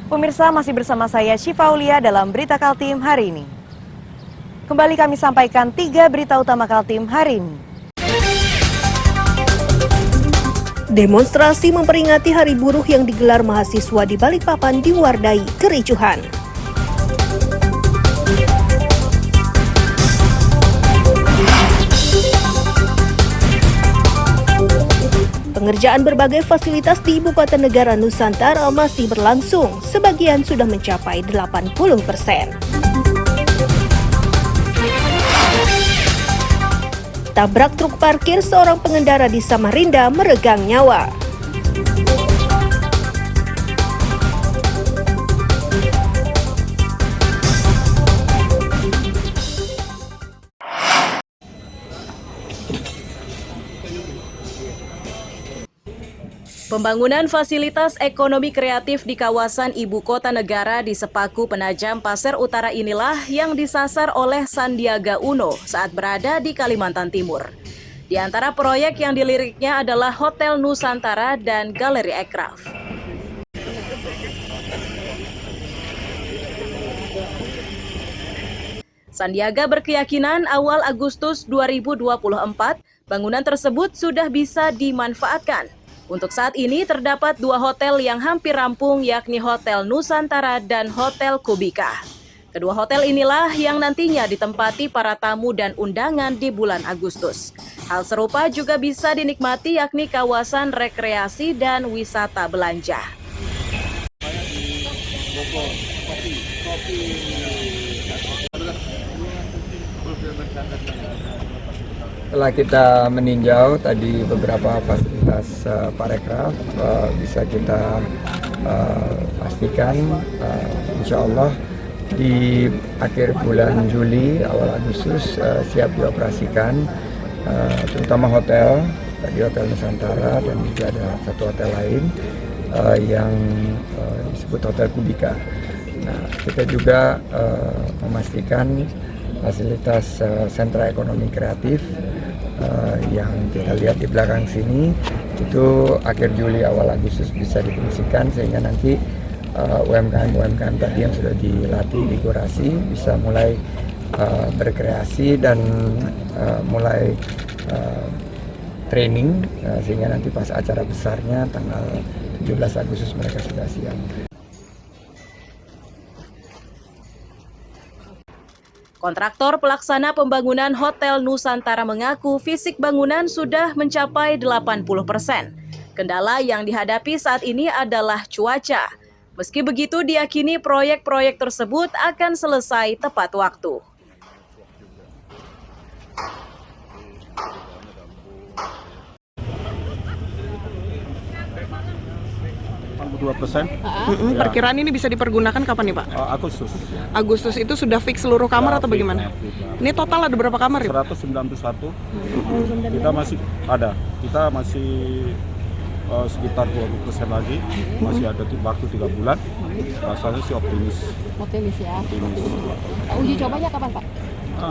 Pemirsa, masih bersama saya Syifa Aulia dalam Berita Kaltim hari ini. Kembali kami sampaikan 3 berita utama Kaltim hari ini. Demonstrasi memperingati Hari Buruh yang digelar mahasiswa di Balikpapan diwarnai kericuhan. Pengerjaan berbagai fasilitas di Ibu Kota Negara Nusantara masih berlangsung, sebagian sudah mencapai 80%. Tabrak truk parkir, seorang pengendara di Samarinda meregang nyawa. Pembangunan fasilitas ekonomi kreatif di kawasan Ibu Kota Negara di Sepaku Penajam Pasir Utara inilah yang disasar oleh Sandiaga Uno saat berada di Kalimantan Timur. Di antara proyek yang diliriknya adalah Hotel Nusantara dan Galeri Ekraf. Sandiaga berkeyakinan awal Agustus 2024 bangunan tersebut sudah bisa dimanfaatkan. Untuk saat ini terdapat 2 hotel yang hampir rampung, yakni Hotel Nusantara dan Hotel Kubika. Kedua hotel inilah yang nantinya ditempati para tamu dan undangan di bulan Agustus. Hal serupa juga bisa dinikmati yakni kawasan rekreasi dan wisata belanja. Setelah kita meninjau tadi beberapa fasilitas parekraf, bisa kita pastikan insya Allah di akhir bulan Juli, awal Agustus siap dioperasikan, terutama hotel, tadi Hotel Nusantara dan juga ada satu hotel lain yang disebut Hotel Kubika. Nah, kita juga memastikan fasilitas sentra ekonomi kreatif yang kita lihat di belakang sini itu akhir Juli awal Agustus bisa difungsikan sehingga nanti UMKM tadi yang sudah dilatih dikurasi bisa mulai berkreasi dan mulai training sehingga nanti pas acara besarnya tanggal 17 Agustus mereka sudah siap. Kontraktor pelaksana pembangunan Hotel Nusantara mengaku fisik bangunan sudah mencapai 80%. Kendala yang dihadapi saat ini adalah cuaca. Meski begitu, diyakini proyek-proyek tersebut akan selesai tepat waktu. Perkiraan ini bisa dipergunakan kapan nih Pak? Agustus. Agustus itu sudah fix seluruh kamar atau bagaimana? Ini total ada berapa kamar ya? 191. Kita masih ada. Kita masih sekitar 20% lagi. Masih ada waktu 3 bulan. Rasanya sih optimis. Optimis ya. Optimis. Uji cobanya kapan Pak?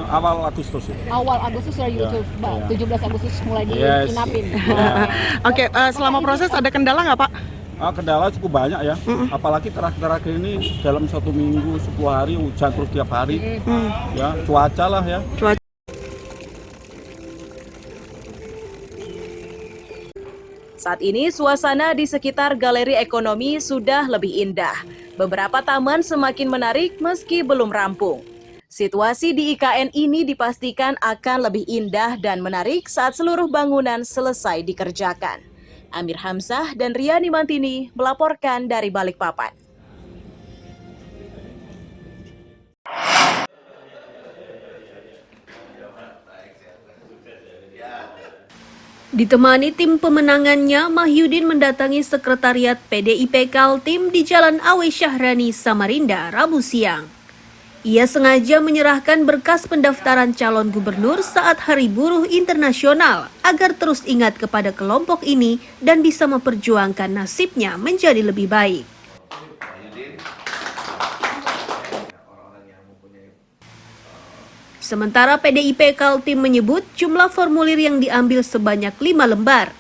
Awal Agustus ya. Awal Agustus sudah YouTube, ya. 17 Agustus mulai diinapin. Oke, selama proses ada kendala nggak Pak? Kendala cukup banyak ya, apalagi terakhir ini dalam 1 minggu 10 hari hujan terus tiap hari, ya cuaca lah ya. Saat ini suasana di sekitar Galeri Ekonomi sudah lebih indah. Beberapa taman semakin menarik meski belum rampung. Situasi di IKN ini dipastikan akan lebih indah dan menarik saat seluruh bangunan selesai dikerjakan. Amir Hamzah dan Riani Mantini melaporkan dari Balikpapan. Ditemani tim pemenangannya, Mahyudin mendatangi sekretariat PDIP Kaltim di Jalan Awe Syahrani, Samarinda, Rabu siang. Ia sengaja menyerahkan berkas pendaftaran calon gubernur saat Hari Buruh Internasional agar terus ingat kepada kelompok ini dan bisa memperjuangkan nasibnya menjadi lebih baik. Sementara PDIP Kaltim menyebut jumlah formulir yang diambil sebanyak 5 lembar.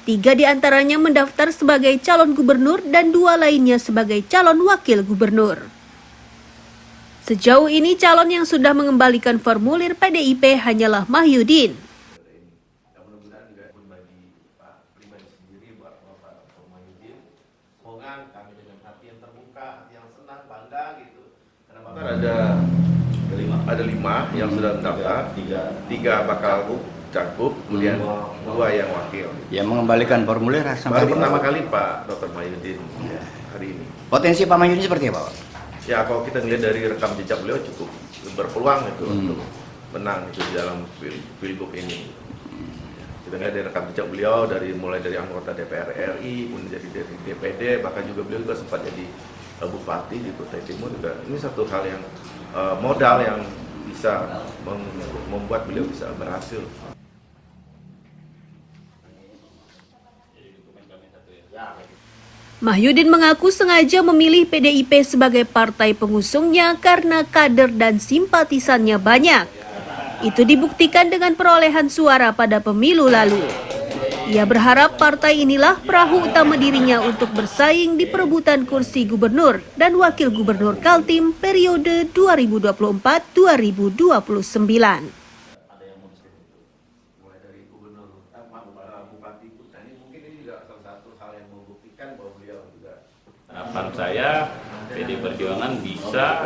3 diantaranya mendaftar sebagai calon gubernur dan 2 lainnya sebagai calon wakil gubernur. Sejauh ini calon yang sudah mengembalikan formulir PDIP hanyalah Mahyudin. Ada 5 yang sudah mendaftar, 3 bakal cakup, kemudian 2 yang wakil. Ya, mengembalikan formulir Baru pertama kali Pak Dr. Mahyudin hari ini. Potensi Pak Mahyudin seperti apa, Pak? Ya, kalau kita lihat dari rekam jejak beliau cukup berpeluang itu untuk menang itu di dalam pilgub ini. Kita lihat dari rekam jejak beliau mulai dari anggota DPR RI, kemudian jadi dari DPD, bahkan juga beliau juga sempat jadi bupati di Kutai Timur juga. Ini satu hal yang modal yang bisa membuat beliau bisa berhasil. Mahyudin mengaku sengaja memilih PDIP sebagai partai pengusungnya karena kader dan simpatisannya banyak. Itu dibuktikan dengan perolehan suara pada pemilu lalu. Ia berharap partai inilah perahu utama dirinya untuk bersaing di perebutan kursi gubernur dan wakil gubernur Kaltim periode 2024-2029. Harapan saya PD Perjuangan bisa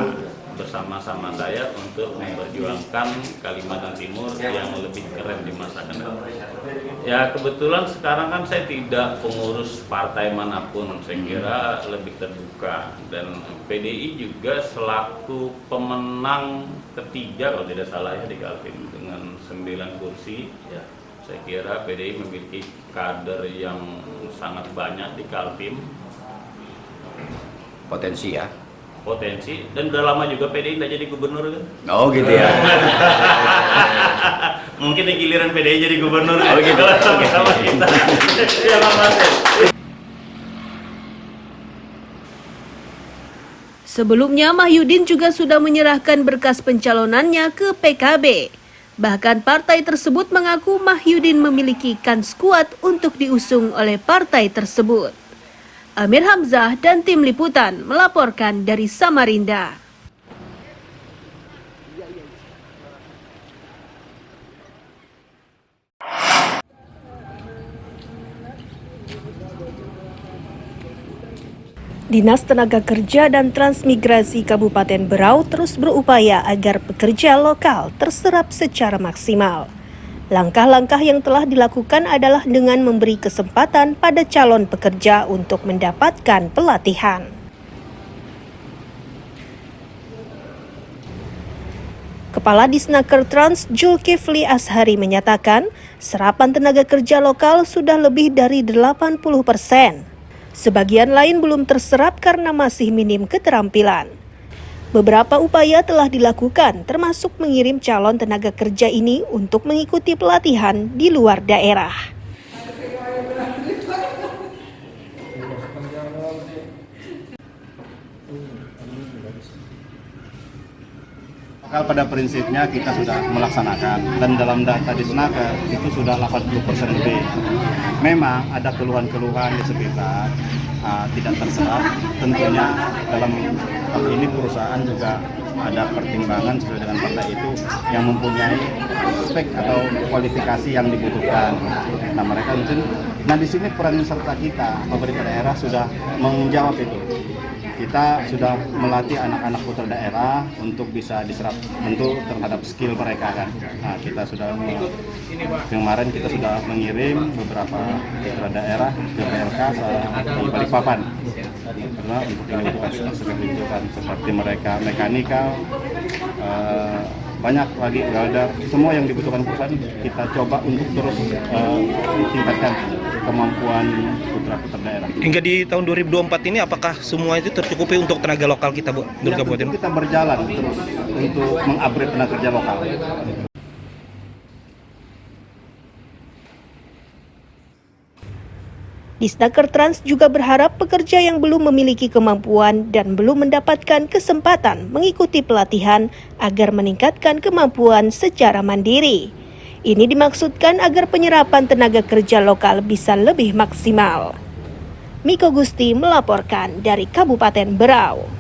bersama-sama saya untuk memperjuangkan Kalimantan Timur yang lebih keren di masa akan datang. Ya, kebetulan sekarang kan saya tidak pengurus partai manapun, saya kira lebih terbuka, dan PDI juga selaku pemenang ketiga kalau tidak salah ya di Kaltim dengan 9 kursi. Ya, saya kira PDI memiliki kader yang sangat banyak di Kaltim. Potensi ya? Potensi, dan udah lama juga PDI nggak jadi gubernur kan? Oh gitu ya? Mungkin di giliran PDI jadi gubernur. Oh gitu. Sama kita. Ya, Mas. Sebelumnya Mahyudin juga sudah menyerahkan berkas pencalonannya ke PKB. Bahkan partai tersebut mengaku Mahyudin memiliki kans kuat untuk diusung oleh partai tersebut. Amir Hamzah dan tim liputan melaporkan dari Samarinda. Dinas Tenaga Kerja dan Transmigrasi Kabupaten Berau terus berupaya agar pekerja lokal terserap secara maksimal. Langkah-langkah yang telah dilakukan adalah dengan memberi kesempatan pada calon pekerja untuk mendapatkan pelatihan. Kepala Disnaker Trans Zulkifli Ashari menyatakan, serapan tenaga kerja lokal sudah lebih dari 80%. Sebagian lain belum terserap karena masih minim keterampilan. Beberapa upaya telah dilakukan, termasuk mengirim calon tenaga kerja ini untuk mengikuti pelatihan di luar daerah. Pada prinsipnya kita sudah melaksanakan, dan dalam data Disnaker itu sudah 80% lebih. Memang ada keluhan-keluhan di sekitar tidak terserap. Tentunya dalam hal ini perusahaan juga ada pertimbangan sesuai dengan partai itu yang mempunyai spek atau kualifikasi yang dibutuhkan. Nah, mereka mungkin, nah di sini peran serta kita, pemerintah daerah sudah menjawab itu. Kita sudah melatih anak-anak putra daerah untuk bisa diserap tentu terhadap skill mereka kan. Nah, kita sudah kemarin kita sudah mengirim beberapa putra daerah ke PLK di Balikpapan karena untuk dibutuhkan seperti mereka mekanikal, banyak lagi welder, semua yang dibutuhkan perusahaan kita coba untuk terus tingkatkan kemampuan putra-putra daerah. Hingga di tahun 2024 ini apakah semua itu tercukupi untuk tenaga lokal kita, Bu? Ya, tentu kita berjalan terus untuk mengupgrade tenaga kerja lokal. Disnaker Trans juga berharap pekerja yang belum memiliki kemampuan dan belum mendapatkan kesempatan mengikuti pelatihan agar meningkatkan kemampuan secara mandiri. Ini dimaksudkan agar penyerapan tenaga kerja lokal bisa lebih maksimal. Miko Gusti melaporkan dari Kabupaten Berau.